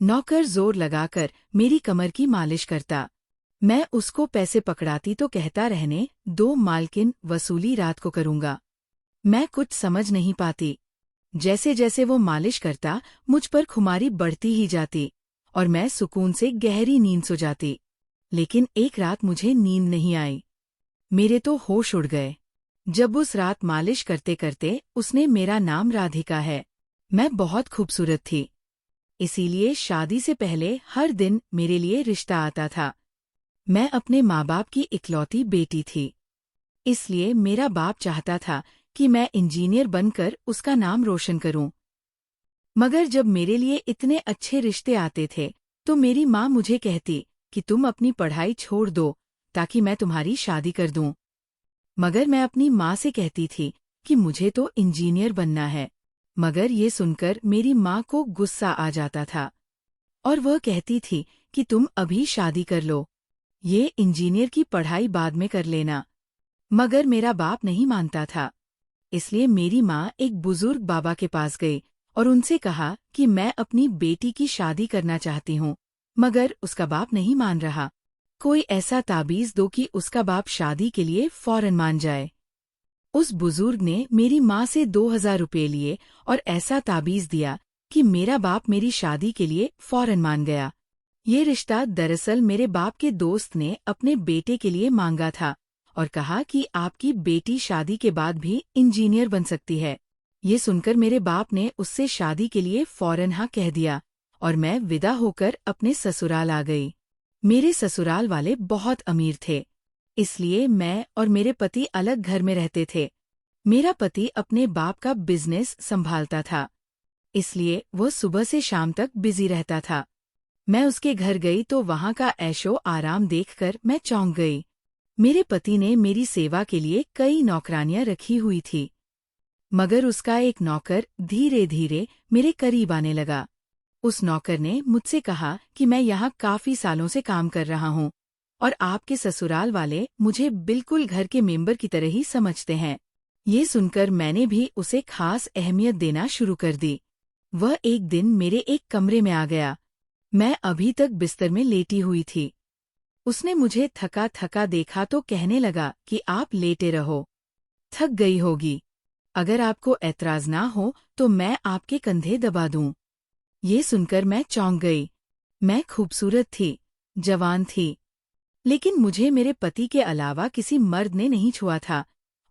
नौकर जोर लगाकर मेरी कमर की मालिश करता। मैं उसको पैसे पकड़ाती तो कहता, रहने दो मालकिन, वसूली रात को करूंगा। मैं कुछ समझ नहीं पाती। जैसे जैसे वो मालिश करता मुझ पर खुमारी बढ़ती ही जाती और मैं सुकून से गहरी नींद सो जाती। लेकिन एक रात मुझे नींद नहीं आई। मेरे तो होश उड़ गए। जब उस रात मालिश करते करते उसने, मेरा नाम राधिका है, मैं बहुत खूबसूरत थी, इसीलिए शादी से पहले हर दिन मेरे लिए रिश्ता आता था। मैं अपने माँ बाप की इकलौती बेटी थी, इसलिए मेरा बाप चाहता था कि मैं इंजीनियर बनकर उसका नाम रोशन करूं। मगर जब मेरे लिए इतने अच्छे रिश्ते आते थे तो मेरी माँ मुझे कहती कि तुम अपनी पढ़ाई छोड़ दो ताकि मैं तुम्हारी शादी कर दूं। मगर मैं अपनी माँ से कहती थी कि मुझे तो इंजीनियर बनना है। मगर ये सुनकर मेरी माँ को गुस्सा आ जाता था और वह कहती थी कि तुम अभी शादी कर लो, ये इंजीनियर की पढ़ाई बाद में कर लेना। मगर मेरा बाप नहीं मानता था, इसलिए मेरी माँ एक बुजुर्ग बाबा के पास गई और उनसे कहा कि मैं अपनी बेटी की शादी करना चाहती हूँ। मगर उसका बाप नहीं मान रहा। कोई ऐसा ताबीज दो कि उसका बाप शादी के लिए फौरन मान जाए। उस बुजुर्ग ने मेरी माँ से 2000 रुपये लिए और ऐसा ताबीज दिया कि मेरा बाप मेरी शादी के लिए फौरन मान गया। ये रिश्ता दरअसल मेरे बाप के दोस्त ने अपने बेटे के लिए मांगा था और कहा कि आपकी बेटी शादी के बाद भी इंजीनियर बन सकती है। ये सुनकर मेरे बाप ने उससे शादी के लिए फौरन हाँ कह दिया और मैं विदा होकर अपने ससुराल आ गई। मेरे ससुराल वाले बहुत अमीर थे, इसलिए मैं और मेरे पति अलग घर में रहते थे। मेरा पति अपने बाप का बिजनेस संभालता था, इसलिए वह सुबह से शाम तक बिजी रहता था। मैं उसके घर गई तो वहां का ऐशो आराम देखकर मैं चौंक गई। मेरे पति ने मेरी सेवा के लिए कई नौकरानियां रखी हुई थी, मगर उसका एक नौकर धीरे धीरे मेरे करीब आने लगा। उस नौकर ने मुझसे कहा कि मैं यहाँ काफी सालों से काम कर रहा हूँ और आपके ससुराल वाले मुझे बिल्कुल घर के मेंबर की तरह ही समझते हैं। ये सुनकर मैंने भी उसे खास अहमियत देना शुरू कर दी। वह एक दिन मेरे एक कमरे में आ गया। मैं अभी तक बिस्तर में लेटी हुई थी। उसने मुझे थका थका देखा तो कहने लगा कि आप लेटे रहो, थक गई होगी। अगर आपको ऐतराज ना हो तो मैं आपके कंधे दबा दूं। ये सुनकर मैं चौंक गई। मैं खूबसूरत थी, जवान थी, लेकिन मुझे मेरे पति के अलावा किसी मर्द ने नहीं छुआ था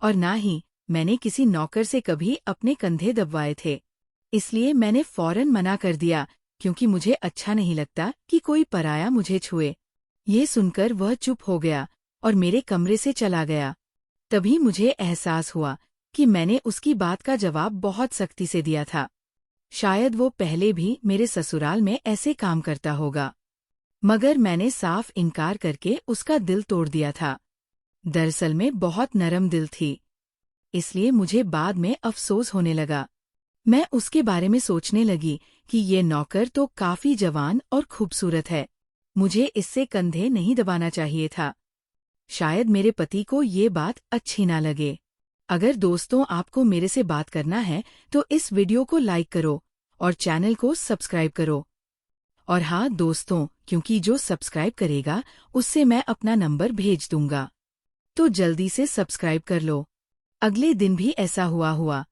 और ना ही मैंने किसी नौकर से कभी अपने कंधे दबवाए थे। इसलिए मैंने फौरन मना कर दिया, क्योंकि मुझे अच्छा नहीं लगता कि कोई पराया मुझे छुए। ये सुनकर वह चुप हो गया और मेरे कमरे से चला गया। तभी मुझे एहसास हुआ कि मैंने उसकी बात का जवाब बहुत सख्ती से दिया था। शायद वो पहले भी मेरे ससुराल में ऐसे काम करता होगा, मगर मैंने साफ इनकार करके उसका दिल तोड़ दिया था। दरअसल में बहुत नरम दिल थी, इसलिए मुझे बाद में अफसोस होने लगा। मैं उसके बारे में सोचने लगी कि ये नौकर तो काफी जवान और खूबसूरत है, मुझे इससे कंधे नहीं दबाना चाहिए था। शायद मेरे पति को ये बात अच्छी ना लगे। अगर दोस्तों आपको मेरे से बात करना है तो इस वीडियो को लाइक करो और चैनल को सब्सक्राइब करो। और हाँ दोस्तों, क्योंकि जो सब्सक्राइब करेगा उससे मैं अपना नंबर भेज दूंगा, तो जल्दी से सब्सक्राइब कर लो। अगले दिन भी ऐसा हुआ।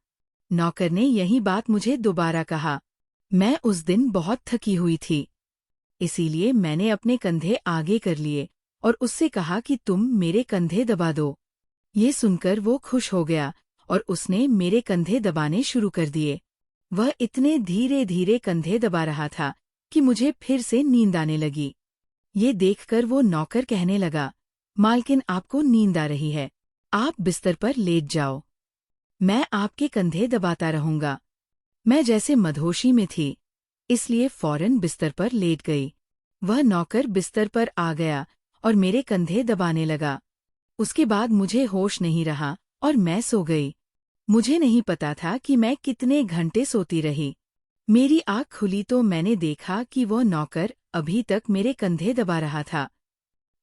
नौकर ने यही बात मुझे दोबारा कहा। मैं उस दिन बहुत थकी हुई थी, इसीलिए मैंने अपने कंधे आगे कर लिए और उससे कहा कि तुम मेरे कंधे दबा दो। ये सुनकर वो खुश हो गया और उसने मेरे कंधे दबाने शुरू कर दिए। वह इतने धीरे धीरे कंधे दबा रहा था कि मुझे फिर से नींद आने लगी। ये देखकर वो नौकर कहने लगा, मालकिन आपको नींद आ रही है, आप बिस्तर पर लेट जाओ, मैं आपके कंधे दबाता रहूंगा। मैं जैसे मदहोशी में थी, इसलिए फौरन बिस्तर पर लेट गई। वह नौकर बिस्तर पर आ गया और मेरे कंधे दबाने लगा। उसके बाद मुझे होश नहीं रहा और मैं सो गई। मुझे नहीं पता था कि मैं कितने घंटे सोती रही। मेरी आँख खुली तो मैंने देखा कि वह नौकर अभी तक मेरे कंधे दबा रहा था।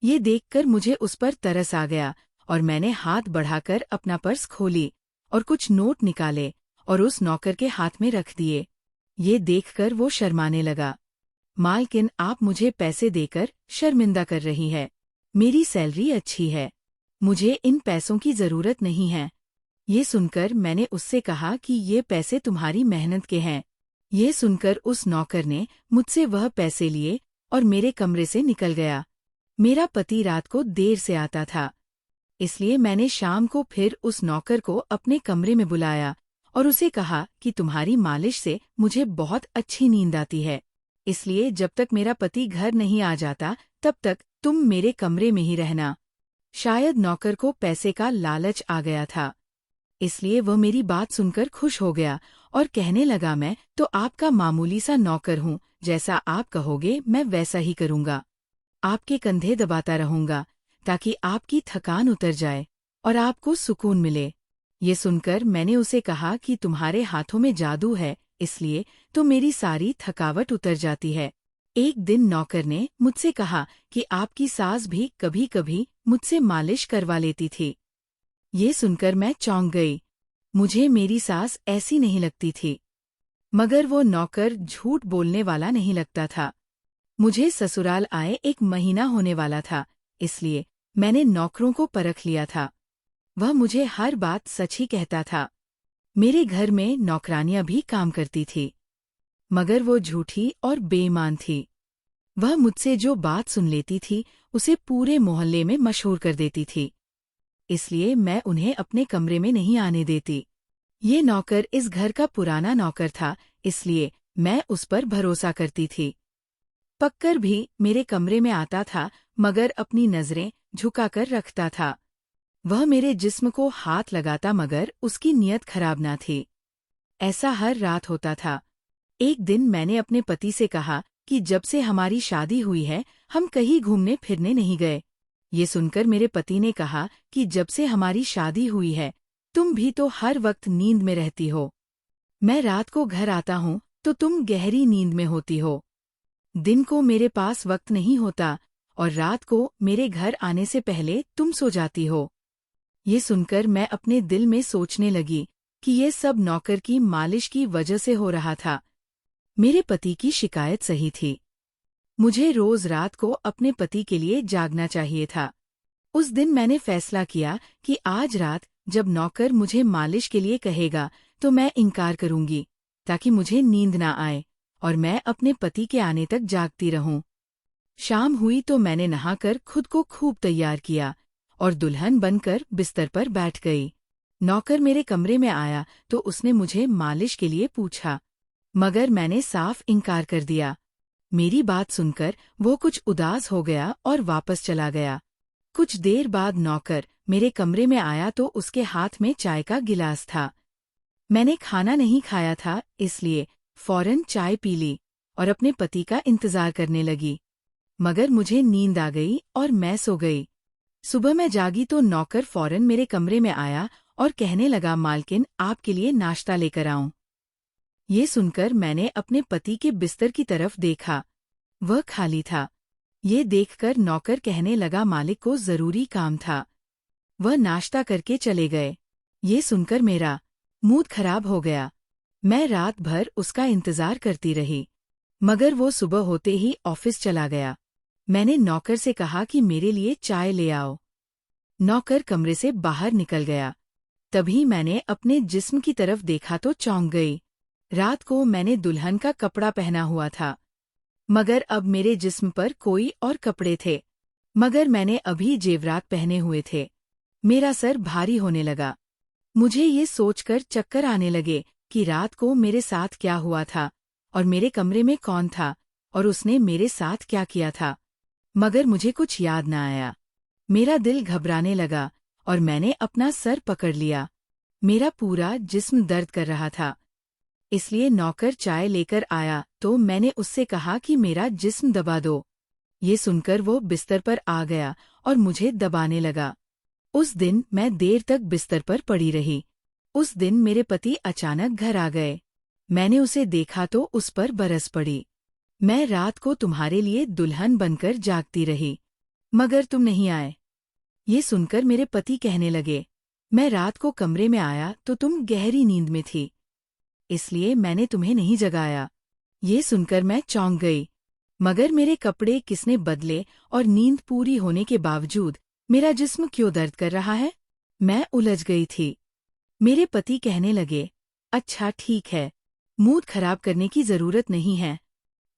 ये देखकर मुझे उस पर तरस आ गया और मैंने हाथ बढ़ाकर अपना पर्स खोली और कुछ नोट निकाले और उस नौकर के हाथ में रख दिए। ये देखकर वो शर्माने लगा। मालकिन, आप मुझे पैसे देकर शर्मिंदा कर रही है। मेरी सैलरी अच्छी है, मुझे इन पैसों की जरूरत नहीं है। ये सुनकर मैंने उससे कहा कि ये पैसे तुम्हारी मेहनत के हैं। ये सुनकर उस नौकर ने मुझसे वह पैसे लिए और मेरे कमरे से निकल गया। मेरा पति रात को देर से आता था, इसलिए मैंने शाम को फिर उस नौकर को अपने कमरे में बुलाया और उसे कहा कि तुम्हारी मालिश से मुझे बहुत अच्छी नींद आती है, इसलिए जब तक मेरा पति घर नहीं आ जाता तब तक तुम मेरे कमरे में ही रहना। शायद नौकर को पैसे का लालच आ गया था, इसलिए वह मेरी बात सुनकर खुश हो गया और कहने लगा, मैं तो आपका मामूली सा नौकर हूँ, जैसा आप कहोगे मैं वैसा ही करूँगा। आपके कंधे दबाता रहूँगा ताकि आपकी थकान उतर जाए और आपको सुकून मिले। ये सुनकर मैंने उसे कहा कि तुम्हारे हाथों में जादू है, इसलिए तो मेरी सारी थकावट उतर जाती है। एक दिन नौकर ने मुझसे कहा कि आपकी सास भी कभी कभी मुझसे मालिश करवा लेती थी। ये सुनकर मैं चौंक गई। मुझे मेरी सास ऐसी नहीं लगती थी, मगर वो नौकर झूठ बोलने वाला नहीं लगता था। मुझे ससुराल आए 1 महीना होने वाला था, इसलिए मैंने नौकरों को परख लिया था। वह मुझे हर बात सच ही कहता था। मेरे घर में नौकरानियां भी काम करती थी, मगर वो झूठी और बेईमान थी। वह मुझसे जो बात सुन लेती थी उसे पूरे मोहल्ले में मशहूर कर देती थी, इसलिए मैं उन्हें अपने कमरे में नहीं आने देती। ये नौकर इस घर का पुराना नौकर था, इसलिए मैं उस पर भरोसा करती थी। पक्कर भी मेरे कमरे में आता था, मगर अपनी नजरें झुकाकर रखता था। वह मेरे जिस्म को हाथ लगाता, मगर उसकी नीयत खराब ना थी। ऐसा हर रात होता था। एक दिन मैंने अपने पति से कहा कि जब से हमारी शादी हुई है हम कहीं घूमने फिरने नहीं गए। ये सुनकर मेरे पति ने कहा कि जब से हमारी शादी हुई है तुम भी तो हर वक्त नींद में रहती हो। मैं रात को घर आता हूँ तो तुम गहरी नींद में होती हो। दिन को मेरे पास वक्त नहीं होता और रात को मेरे घर आने से पहले तुम सो जाती हो। ये सुनकर मैं अपने दिल में सोचने लगी कि ये सब नौकर की मालिश की वजह से हो रहा था। मेरे पति की शिकायत सही थी। मुझे रोज रात को अपने पति के लिए जागना चाहिए था। उस दिन मैंने फैसला किया कि आज रात जब नौकर मुझे मालिश के लिए कहेगा तो मैं इनकार करूंगी, ताकि मुझे नींद ना आए और मैं अपने पति के आने तक जागती रहूं। शाम हुई तो मैंने नहाकर खुद को खूब तैयार किया और दुल्हन बनकर बिस्तर पर बैठ गई। नौकर मेरे कमरे में आया तो उसने मुझे मालिश के लिए पूछा, मगर मैंने साफ इनकार कर दिया। मेरी बात सुनकर वो कुछ उदास हो गया और वापस चला गया। कुछ देर बाद नौकर मेरे कमरे में आया तो उसके हाथ में चाय का गिलास था। मैंने खाना नहीं खाया था, इसलिए फौरन चाय पी ली और अपने पति का इंतजार करने लगी, मगर मुझे नींद आ गई और मैं सो गई। सुबह मैं जागी तो नौकर फौरन मेरे कमरे में आया और कहने लगा, मालकिन आपके लिए नाश्ता लेकर आऊं। ये सुनकर मैंने अपने पति के बिस्तर की तरफ देखा, वह खाली था। ये देखकर नौकर कहने लगा, मालिक को जरूरी काम था, वह नाश्ता करके चले गए। ये सुनकर मेरा मूड खराब हो गया। मैं रात भर उसका इंतजार करती रही, मगर वो सुबह होते ही ऑफिस चला गया। मैंने नौकर से कहा कि मेरे लिए चाय ले आओ। नौकर कमरे से बाहर निकल गया। तभी मैंने अपने जिस्म की तरफ देखा तो चौंक गई। रात को मैंने दुल्हन का कपड़ा पहना हुआ था, मगर अब मेरे जिस्म पर कोई और कपड़े थे, मगर मैंने अभी जेवरात पहने हुए थे। मेरा सर भारी होने लगा। मुझे ये सोचकर चक्कर आने लगे कि रात को मेरे साथ क्या हुआ था और मेरे कमरे में कौन था और उसने मेरे साथ क्या किया था, मगर मुझे कुछ याद न आया। मेरा दिल घबराने लगा और मैंने अपना सर पकड़ लिया। मेरा पूरा जिस्म दर्द कर रहा था, इसलिए नौकर चाय लेकर आया तो मैंने उससे कहा कि मेरा जिस्म दबा दो। ये सुनकर वो बिस्तर पर आ गया और मुझे दबाने लगा। उस दिन मैं देर तक बिस्तर पर पड़ी रही। उस दिन मेरे पति अचानक घर आ गए। मैंने उसे देखा तो उस पर बरस पड़ी। मैं रात को तुम्हारे लिए दुल्हन बनकर जागती रही, मगर तुम नहीं आए। ये सुनकर मेरे पति कहने लगे, मैं रात को कमरे में आया तो तुम गहरी नींद में थी, इसलिए मैंने तुम्हें नहीं जगाया। ये सुनकर मैं चौंक गई। मगर मेरे कपड़े किसने बदले और नींद पूरी होने के बावजूद मेरा जिस्म क्यों दर्द कर रहा है? मैं उलझ गई थी। मेरे पति कहने लगे, अच्छा ठीक है, मूड खराब करने की जरूरत नहीं है।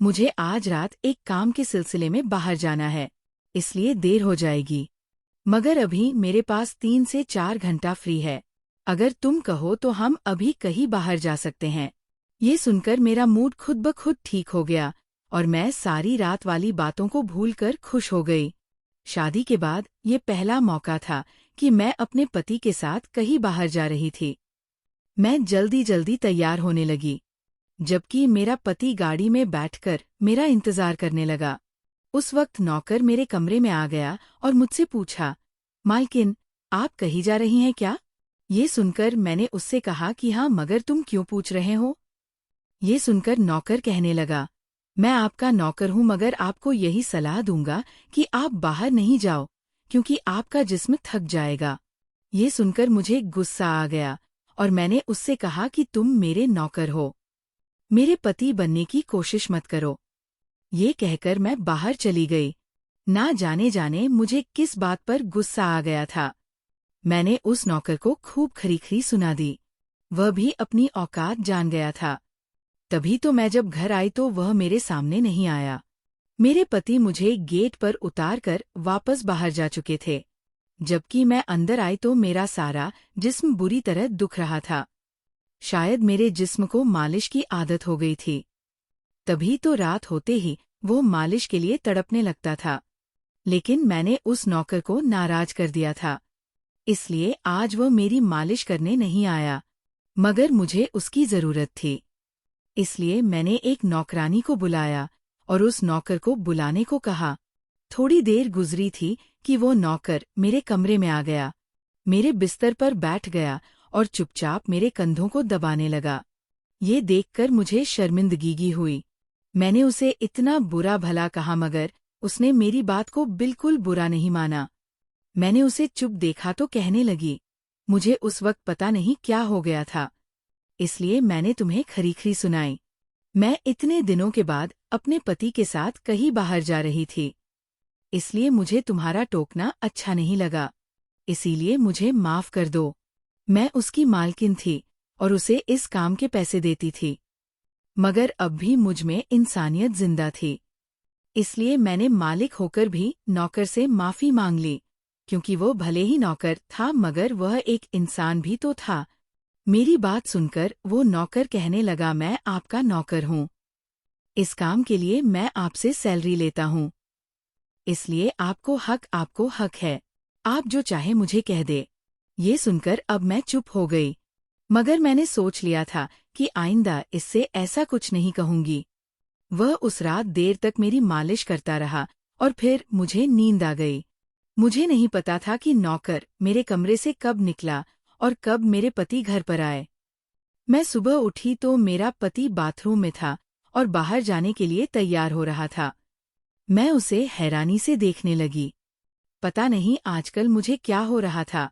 मुझे आज रात एक काम के सिलसिले में बाहर जाना है, इसलिए देर हो जाएगी। मगर अभी मेरे पास 3 से 4 घंटा फ्री है। अगर तुम कहो तो हम अभी कहीं बाहर जा सकते हैं। ये सुनकर मेरा मूड खुद ब खुद ठीक हो गया और मैं सारी रात वाली बातों को भूलकर खुश हो गई। शादी के बाद ये पहला मौका था कि मैं अपने पति के साथ कहीं बाहर जा रही थी। मैं जल्दी जल्दी तैयार होने लगी, जबकि मेरा पति गाड़ी में बैठकर मेरा इंतजार करने लगा। उस वक्त नौकर मेरे कमरे में आ गया और मुझसे पूछा, मालकिन, आप कहीं जा रही हैं क्या? ये सुनकर मैंने उससे कहा कि हाँ, मगर तुम क्यों पूछ रहे हो? ये सुनकर नौकर कहने लगा, मैं आपका नौकर हूँ, मगर आपको यही सलाह दूंगा कि आप बाहर नहीं जाओ, क्योंकि आपका जिस्म थक जाएगा। ये सुनकर मुझे गुस्सा आ गया और मैंने उससे कहा कि तुम मेरे नौकर हो, मेरे पति बनने की कोशिश मत करो। ये कहकर मैं बाहर चली गई। ना जाने जाने मुझे किस बात पर गुस्सा आ गया था। मैंने उस नौकर को खूब खरी-खरी सुना दी। वह भी अपनी औकात जान गया था। तभी तो मैं जब घर आई तो वह मेरे सामने नहीं आया। मेरे पति मुझे गेट पर उतार कर वापस बाहर जा चुके थे। जबकि मैं अंदर आई तो मेरा सारा जिस्म बुरी तरह दुख रहा था। शायद मेरे जिस्म को मालिश की आदत हो गई थी। तभी तो रात होते ही वो मालिश के लिए तड़पने लगता था। लेकिन मैंने उस नौकर को नाराज कर दिया था, इसलिए आज वो मेरी मालिश करने नहीं आया, मगर मुझे उसकी जरूरत थी। इसलिए मैंने एक नौकरानी को बुलाया और उस नौकर को बुलाने को कहा। थोड़ी देर गुजरी थी कि वो नौकर मेरे कमरे में आ गया, मेरे बिस्तर पर बैठ गया और चुपचाप मेरे कंधों को दबाने लगा। ये देखकर मुझे शर्मिंदगी हुई। मैंने उसे इतना बुरा भला कहा, मगर उसने मेरी बात को बिल्कुल बुरा नहीं माना। मैंने उसे चुप देखा तो कहने लगी, मुझे उस वक्त पता नहीं क्या हो गया था, इसलिए मैंने तुम्हें खरी-खरी सुनाई। मैं इतने दिनों के बाद अपने पति के साथ कहीं बाहर जा रही थी, इसलिए मुझे तुम्हारा टोकना अच्छा नहीं लगा, इसीलिए मुझे माफ कर दो। मैं उसकी मालकिन थी और उसे इस काम के पैसे देती थी, मगर अब भी मुझ में इंसानियत जिंदा थी, इसलिए मैंने मालिक होकर भी नौकर से माफी मांग ली, क्योंकि वो भले ही नौकर था मगर वह एक इंसान भी तो था। मेरी बात सुनकर वो नौकर कहने लगा, मैं आपका नौकर हूँ, इस काम के लिए मैं आपसे सैलरी लेता हूँ, इसलिए आपको हक है, आप जो चाहे मुझे कह दे। ये सुनकर अब मैं चुप हो गई, मगर मैंने सोच लिया था कि आइंदा इससे ऐसा कुछ नहीं कहूंगी। वह उस रात देर तक मेरी मालिश करता रहा और फिर मुझे नींद आ गई। मुझे नहीं पता था कि नौकर मेरे कमरे से कब निकला और कब मेरे पति घर पर आए। मैं सुबह उठी तो मेरा पति बाथरूम में था और बाहर जाने के लिए तैयार हो रहा था। मैं उसे हैरानी से देखने लगी। पता नहीं आजकल मुझे क्या हो रहा था।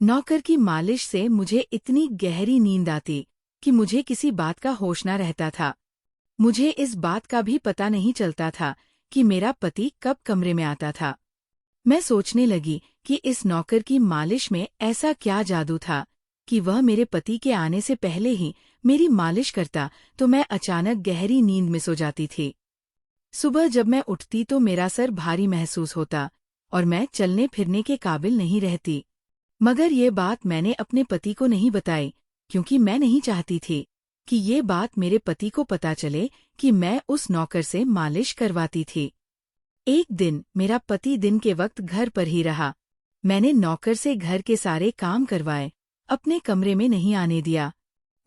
नौकर की मालिश से मुझे इतनी गहरी नींद आती कि मुझे किसी बात का होश न रहता था। मुझे इस बात का भी पता नहीं चलता था कि मेरा पति कब कमरे में आता था। मैं सोचने लगी कि इस नौकर की मालिश में ऐसा क्या जादू था कि वह मेरे पति के आने से पहले ही मेरी मालिश करता तो मैं अचानक गहरी नींद में सो जाती थी। सुबह जब मैं उठती तो मेरा सर भारी महसूस होता और मैं चलने फिरने के काबिल नहीं रहती। मगर ये बात मैंने अपने पति को नहीं बताई, क्योंकि मैं नहीं चाहती थी कि ये बात मेरे पति को पता चले कि मैं उस नौकर से मालिश करवाती थी। एक दिन मेरा पति दिन के वक्त घर पर ही रहा। मैंने नौकर से घर के सारे काम करवाए, अपने कमरे में नहीं आने दिया।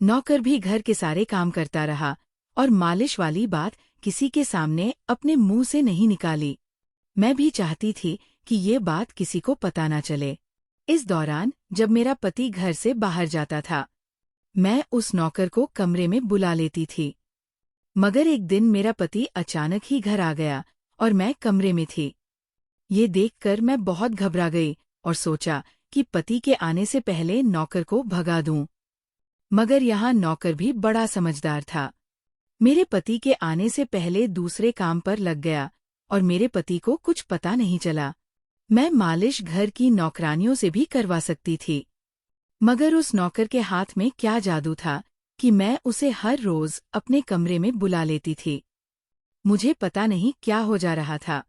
नौकर भी घर के सारे काम करता रहा और मालिश वाली बात किसी के सामने अपने मुंह से नहीं निकाली। मैं भी चाहती थी कि ये बात किसी को पता ना चले। इस दौरान जब मेरा पति घर से बाहर जाता था, मैं उस नौकर को कमरे में बुला लेती थी। मगर एक दिन मेरा पति अचानक ही घर आ गया और मैं कमरे में थी। ये देखकर मैं बहुत घबरा गई और सोचा कि पति के आने से पहले नौकर को भगा दूं। मगर यहाँ नौकर भी बड़ा समझदार था। मेरे पति के आने से पहले दूसरे काम पर लग गया और मेरे पति को कुछ पता नहीं चला। मैं मालिश घर की नौकरानियों से भी करवा सकती थी, मगर उस नौकर के हाथ में क्या जादू था कि मैं उसे हर रोज अपने कमरे में बुला लेती थी। मुझे पता नहीं क्या हो जा रहा था।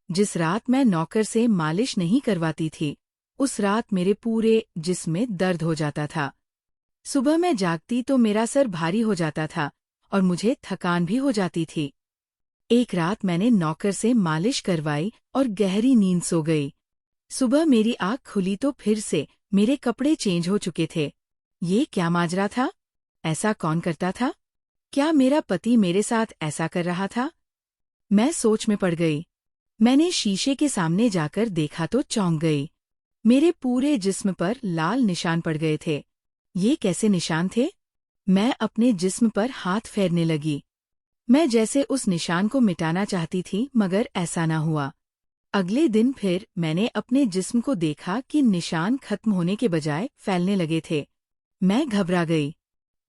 जिस रात मैं नौकर से मालिश नहीं करवाती थी, उस रात मेरे पूरे जिस्म में दर्द हो जाता था। सुबह मैं जागती तो मेरा सर भारी हो जाता था और मुझे थकान भी हो जाती थी। एक रात मैंने नौकर से मालिश करवाई और गहरी नींद सो गई। सुबह मेरी आँख खुली तो फिर से मेरे कपड़े चेंज हो चुके थे। ये क्या माजरा था? ऐसा कौन करता था? क्या मेरा पति मेरे साथ ऐसा कर रहा था? मैं सोच में पड़ गई। मैंने शीशे के सामने जाकर देखा तो चौंक गई। मेरे पूरे जिस्म पर लाल निशान पड़ गए थे। ये कैसे निशान थे? मैं अपने जिस्म पर हाथ फेरने लगी। मैं जैसे उस निशान को मिटाना चाहती थी, मगर ऐसा न हुआ। अगले दिन फिर मैंने अपने जिस्म को देखा कि निशान खत्म होने के बजाय फैलने लगे थे। मैं घबरा गई।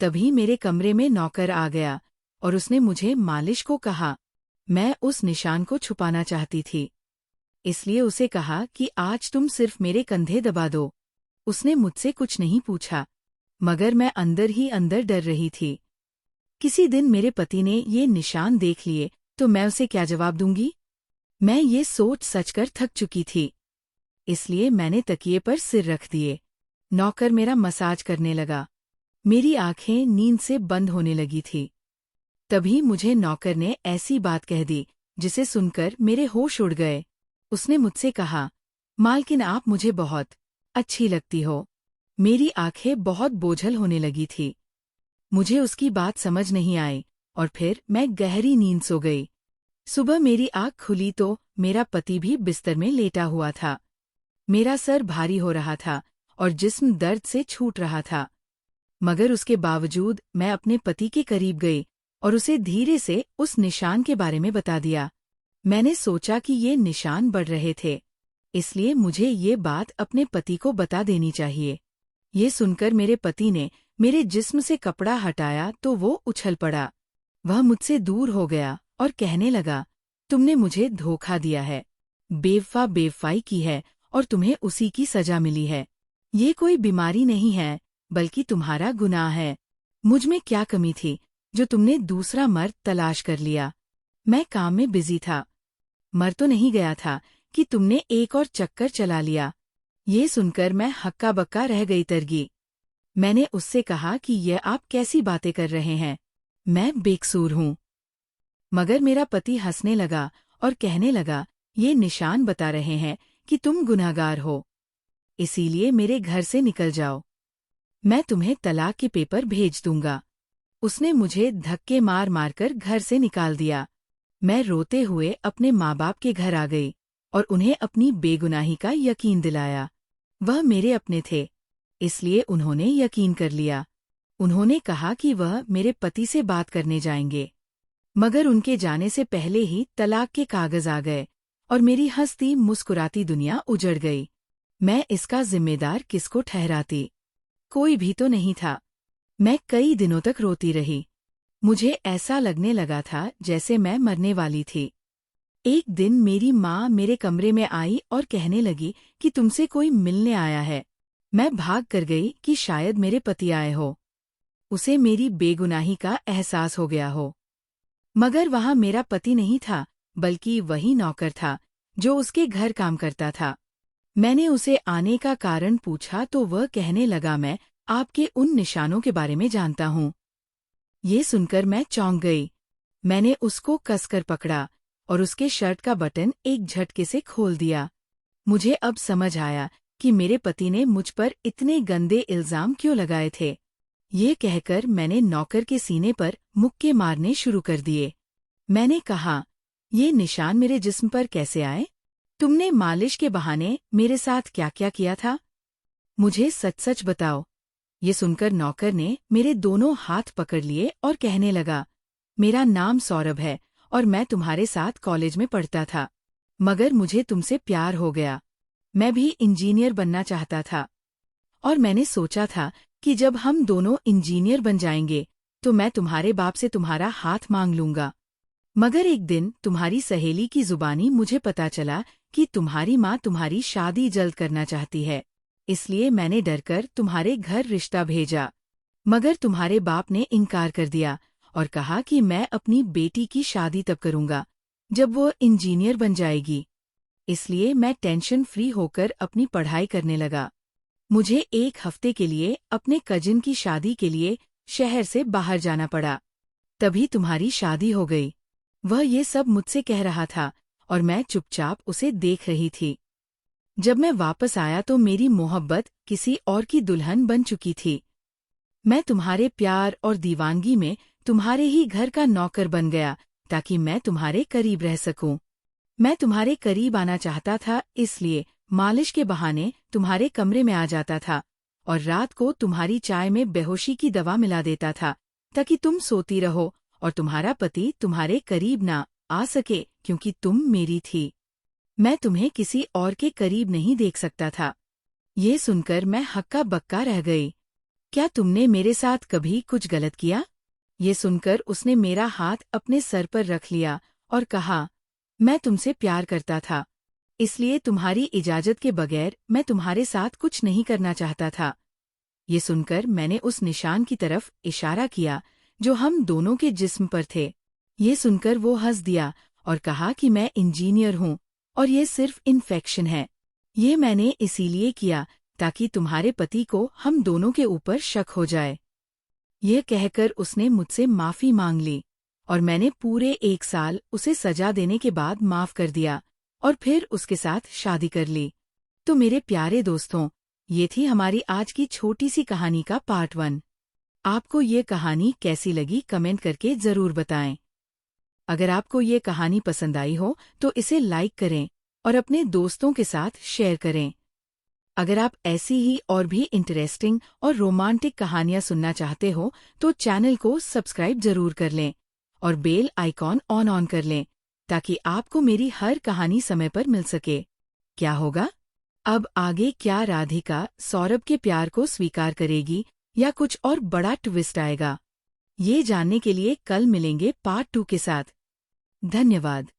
तभी मेरे कमरे में नौकर आ गया और उसने मुझे मालिश को कहा। मैं उस निशान को छुपाना चाहती थी, इसलिए उसे कहा कि आज तुम सिर्फ मेरे कंधे दबा दो। उसने मुझसे कुछ नहीं पूछा, मगर मैं अंदर ही अंदर डर रही थी। किसी दिन मेरे पति ने ये निशान देख लिए तो मैं उसे क्या जवाब दूंगी? मैं ये सोच सचकर थक चुकी थी, इसलिए मैंने तकिए पर सिर रख दिए। नौकर मेरा मसाज करने लगा। मेरी आंखें नींद से बंद होने लगी थी। तभी मुझे नौकर ने ऐसी बात कह दी जिसे सुनकर मेरे होश उड़ गए। उसने मुझसे कहा, मालकिन आप मुझे बहुत अच्छी लगती हो। मेरी आंखें बहुत बोझल होने लगी थी। मुझे उसकी बात समझ नहीं आई और फिर मैं गहरी नींद सो गई। सुबह मेरी आँख खुली तो मेरा पति भी बिस्तर में लेटा हुआ था। मेरा सर भारी हो रहा था और जिस्म दर्द से छूट रहा था, मगर उसके बावजूद मैं अपने पति के करीब गई और उसे धीरे से उस निशान के बारे में बता दिया। मैंने सोचा कि ये निशान बढ़ रहे थे, इसलिए मुझे ये बात अपने पति को बता देनी चाहिए। ये सुनकर मेरे पति ने मेरे जिस्म से कपड़ा हटाया तो वो उछल पड़ा। वह मुझसे दूर हो गया और कहने लगा, तुमने मुझे धोखा दिया है, बेवफाई की है और तुम्हें उसी की सजा मिली है। ये कोई बीमारी नहीं है, बल्कि तुम्हारा गुनाह है। मुझ में क्या कमी थी जो तुमने दूसरा मर्द तलाश कर लिया? मैं काम में बिजी था, मर तो नहीं गया था कि तुमने एक और चक्कर चला लिया। ये सुनकर मैं हक्का बक्का रह गई तरगी। मैंने उससे कहा कि यह आप कैसी बातें कर रहे हैं, मैं बेकसूर हूँ। मगर मेरा पति हंसने लगा और कहने लगा, ये निशान बता रहे हैं कि तुम गुनहगार हो, इसीलिए मेरे घर से निकल जाओ। मैं तुम्हें तलाक के पेपर भेज दूंगा। उसने मुझे धक्के मार मारकर घर से निकाल दिया। मैं रोते हुए अपने माँ बाप के घर आ गई और उन्हें अपनी बेगुनाही का यकीन दिलाया। वह मेरे अपने थे, इसलिए उन्होंने यकीन कर लिया। उन्होंने कहा कि वह मेरे पति से बात करने जाएंगे, मगर उनके जाने से पहले ही तलाक के कागज आ गए और मेरी हंसती मुस्कुराती दुनिया उजड़ गई। मैं इसका जिम्मेदार किसको ठहराती? कोई भी तो नहीं था। मैं कई दिनों तक रोती रही। मुझे ऐसा लगने लगा था जैसे मैं मरने वाली थी। एक दिन मेरी माँ मेरे कमरे में आई और कहने लगी कि तुमसे कोई मिलने आया है। मैं भाग कर गई कि शायद मेरे पति आए हो, उसे मेरी बेगुनाही का एहसास हो गया हो। मगर वहाँ मेरा पति नहीं था, बल्कि वही नौकर था जो उसके घर काम करता था। मैंने उसे आने का कारण पूछा तो वह कहने लगा, मैं आपके उन निशानों के बारे में जानता हूँ। ये सुनकर मैं चौंक गई। मैंने उसको कसकर पकड़ा और उसके शर्ट का बटन एक झटके से खोल दिया। मुझे अब समझ आया कि मेरे पति ने मुझ पर इतने गंदे इल्जाम क्यों लगाए थे। ये कहकर मैंने नौकर के सीने पर मुक्के मारने शुरू कर दिए। मैंने कहा, ये निशान मेरे जिस्म पर कैसे आए? तुमने मालिश के बहाने मेरे साथ क्या क्या किया था? मुझे सच सच बताओ। ये सुनकर नौकर ने मेरे दोनों हाथ पकड़ लिए और कहने लगा, मेरा नाम सौरभ है और मैं तुम्हारे साथ कॉलेज में पढ़ता था, मगर मुझे तुमसे प्यार हो गया। मैं भी इंजीनियर बनना चाहता था और मैंने सोचा था कि जब हम दोनों इंजीनियर बन जाएंगे तो मैं तुम्हारे बाप से तुम्हारा हाथ मांग लूंगा। मगर एक दिन तुम्हारी सहेली की जुबानी मुझे पता चला कि तुम्हारी माँ तुम्हारी शादी जल्द करना चाहती है, इसलिए मैंने डरकर तुम्हारे घर रिश्ता भेजा। मगर तुम्हारे बाप ने इनकार कर दिया और कहा कि मैं अपनी बेटी की शादी तब करूंगा जब वो इंजीनियर बन जाएगी। इसलिए मैं टेंशन फ्री होकर अपनी पढ़ाई करने लगा। मुझे 1 हफ्ते के लिए अपने कजिन की शादी के लिए शहर से बाहर जाना पड़ा। तभी तुम्हारी शादी हो गई। वह ये सब मुझसे कह रहा था और मैं चुपचाप उसे देख रही थी। जब मैं वापस आया तो मेरी मोहब्बत किसी और की दुल्हन बन चुकी थी। मैं तुम्हारे प्यार और दीवानगी में तुम्हारे ही घर का नौकर बन गया ताकि मैं तुम्हारे करीब रह सकूं। मैं तुम्हारे करीब आना चाहता था, इसलिए मालिश के बहाने तुम्हारे कमरे में आ जाता था और रात को तुम्हारी चाय में बेहोशी की दवा मिला देता था ताकि तुम सोती रहो और तुम्हारा पति तुम्हारे करीब ना आ सके, क्योंकि तुम मेरी थी। मैं तुम्हें किसी और के करीब नहीं देख सकता था। ये सुनकर मैं हक्का बक्का रह गई। क्या तुमने मेरे साथ कभी कुछ गलत किया? ये सुनकर उसने मेरा हाथ अपने सर पर रख लिया और कहा, मैं तुमसे प्यार करता था, इसलिए तुम्हारी इजाजत के बगैर मैं तुम्हारे साथ कुछ नहीं करना चाहता था। ये सुनकर मैंने उस निशान की तरफ इशारा किया जो हम दोनों के जिस्म पर थे। ये सुनकर वो हंस दिया और कहा कि मैं इंजीनियर हूँ और ये सिर्फ इन्फेक्शन है। ये मैंने इसीलिए किया ताकि तुम्हारे पति को हम दोनों के ऊपर शक हो जाए। यह कहकर उसने मुझसे माफी मांग ली और मैंने पूरे 1 साल उसे सजा देने के बाद माफ कर दिया और फिर उसके साथ शादी कर ली। तो मेरे प्यारे दोस्तों, ये थी हमारी आज की छोटी सी कहानी का पार्ट 1। आपको ये कहानी कैसी लगी कमेंट करके ज़रूर बताएं। अगर आपको ये कहानी पसंद आई हो तो इसे लाइक करें और अपने दोस्तों के साथ शेयर करें। अगर आप ऐसी ही और भी इंटरेस्टिंग और रोमांटिक कहानियां सुनना चाहते हो तो चैनल को सब्सक्राइब जरूर कर लें और बेल आइकॉन ऑन कर लें ताकि आपको मेरी हर कहानी समय पर मिल सके। क्या होगा? अब आगे क्या राधिका सौरभ के प्यार को स्वीकार करेगी या कुछ और बड़ा ट्विस्ट आएगा? ये जानने के लिए कल मिलेंगे पार्ट 2 के साथ। धन्यवाद।